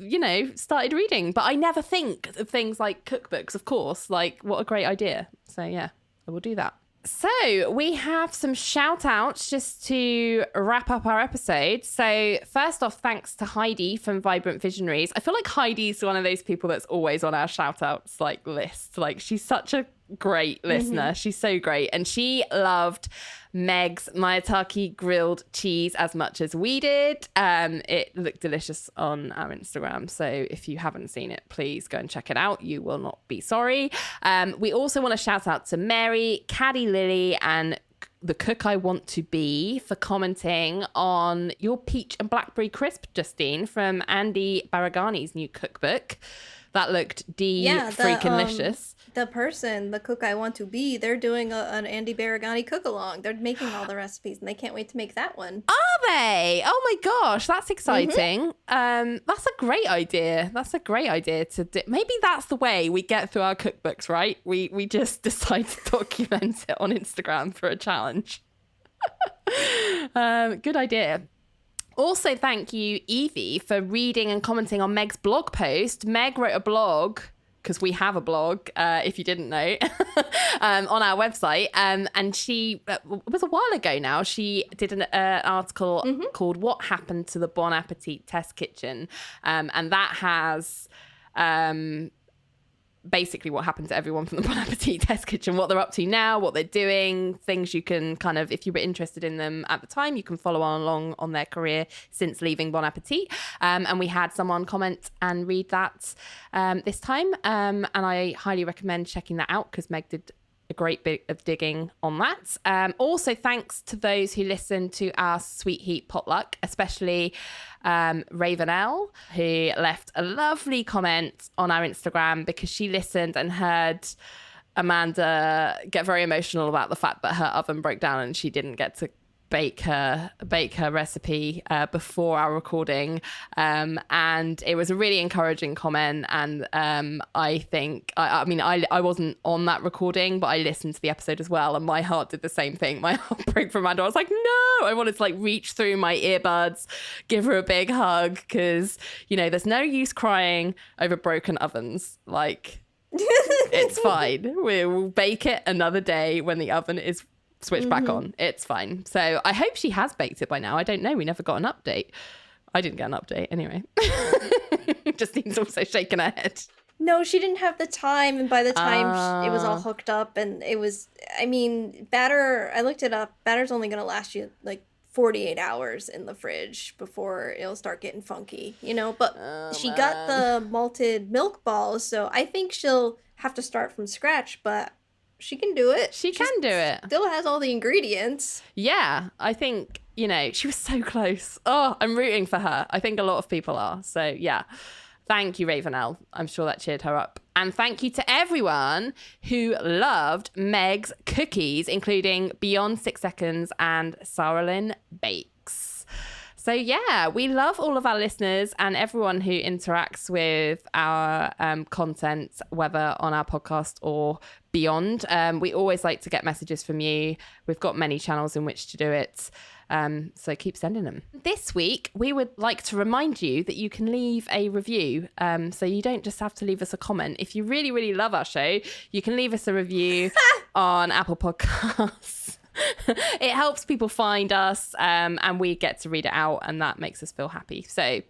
E: started reading, but I never think of things like cookbooks, of course. Like, what a great idea. So yeah, I will do that. So we have some shout outs just to wrap up our episode. So first off, thanks to Heidi from Vibrant Visionaries. I feel like Heidi's one of those people that's always on our shout outs like list. Like, she's such a great listener. Mm-hmm. She's so great. And she loved Meg's Maitake grilled cheese as much as we did. It looked delicious on our Instagram. So if you haven't seen it, please go and check it out. You will not be sorry. We also want to shout out to Mary, Caddy Lily, and The Cook I Want to Be for commenting on your peach and blackberry crisp, Justine, from Andy Baragani's new cookbook. That looked
B: Yeah,
E: freaking-licious.
B: the cook I want to be, they're doing an Andy Baragani cook-along. They're making all the recipes, and they can't wait to make that one.
E: Are they? Oh my gosh, that's exciting. That's a great idea. That's a great idea to do. Maybe that's the way we get through our cookbooks, right? We just decide to document it on Instagram for a challenge. Good idea. Also, thank you, Evie, for reading and commenting on Meg's blog post. Meg wrote a blog, because we have a blog, if you didn't know, on our website. And she, it was a while ago now, she did an article called What Happened to the Bon Appetit Test Kitchen. And that has basically what happened to everyone from the Bon Appetit Test Kitchen, what they're up to now, what they're doing, things you can kind of, if you were interested in them at the time, you can follow along on their career since leaving Bon Appetit. And we had someone comment and read that this time. And I highly recommend checking that out because Meg did a great bit of digging on that. Also, thanks to those who listened to our Sweet Heat potluck, especially Ravenelle, who left a lovely comment on our Instagram because she listened and heard Amanda get very emotional about the fact that her oven broke down and she didn't get to bake her recipe before our recording, and it was a really encouraging comment. And I think I wasn't on that recording, but I listened to the episode as well, and my heart did the same thing. My heart broke for Amanda. I was like, no, I wanted to like reach through my earbuds, give her a big hug, because there's no use crying over broken ovens. Like, it's fine. We'll bake it another day when the oven is switch back on. It's fine. So I hope she has baked it by now. I don't know. We never got an update. I didn't get an update anyway. Justine's also shaking her head.
B: No, she didn't have the time. And by the time it was all hooked up, and it was, batter, I looked it up. Batter's only going to last you like 48 hours in the fridge before it'll start getting funky, But she got the malted milk balls. So I think she'll have to start from scratch, but she can do it.
E: She can do it.
B: Still has all the ingredients.
E: Yeah, I think, she was so close. Oh, I'm rooting for her. I think a lot of people are. So, yeah. Thank you, Ravenelle. I'm sure that cheered her up. And thank you to everyone who loved Meg's cookies, including Beyond 6 Seconds and Sarah Lynn Bakes. So, yeah, we love all of our listeners and everyone who interacts with our content, whether on our podcast or beyond. We always like to get messages from you. We've got many channels in which to do it. So keep sending them. This week, we would like to remind you that you can leave a review. So you don't just have to leave us a comment. If you really, really love our show, you can leave us a review on Apple Podcasts. It helps people find us, and we get to read it out, and that makes us feel happy. So,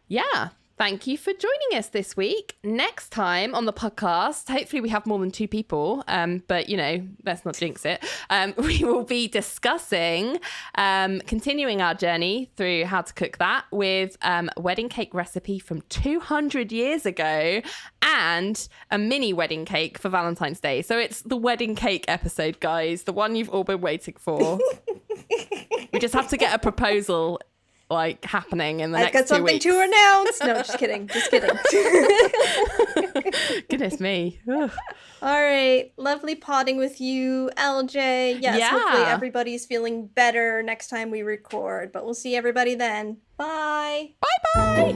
E: yeah. Thank you for joining us this week. Next time on the podcast, hopefully we have more than 2 people, but, let's not jinx it. We will be discussing, continuing our journey through how to cook that with a wedding cake recipe from 200 years ago and a mini wedding cake for Valentine's Day. So it's the wedding cake episode, guys, the one you've all been waiting for. We just have to get a proposal happening in the next 2 weeks.
B: I've got something to announce. No, just kidding.
E: Goodness me. Ugh.
B: All right. Lovely potting with you, LJ. Yes,
E: Yeah.
B: Hopefully everybody's feeling better next time we record, but we'll see everybody then. Bye.
E: Bye-bye.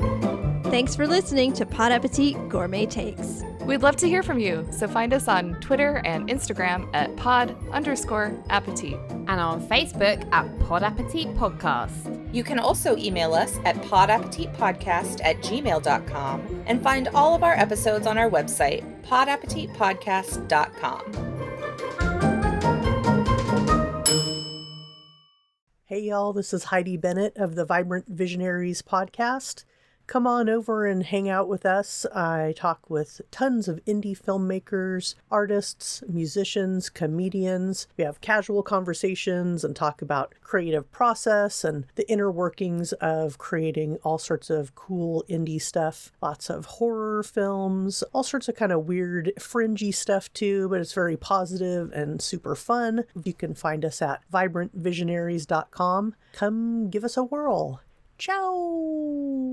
B: Thanks for listening to Pod Appétit Gourmet Takes.
C: We'd love to hear from you, so find us on Twitter and Instagram at pod_appetit.
D: And on Facebook at Pod Appétit Podcast.
A: You can also email us at podappetitpodcast@gmail.com and find all of our episodes on our website, podappetitpodcast.com.
F: Hey y'all, this is Heidi Bennett of the Vibrant Visionaries podcast. Come on over and hang out with us. I talk with tons of indie filmmakers, artists, musicians, comedians. We have casual conversations and talk about creative process and the inner workings of creating all sorts of cool indie stuff. Lots of horror films, all sorts of kind of weird, fringy stuff too, but it's very positive and super fun. You can find us at vibrantvisionaries.com. Come give us a whirl. Ciao!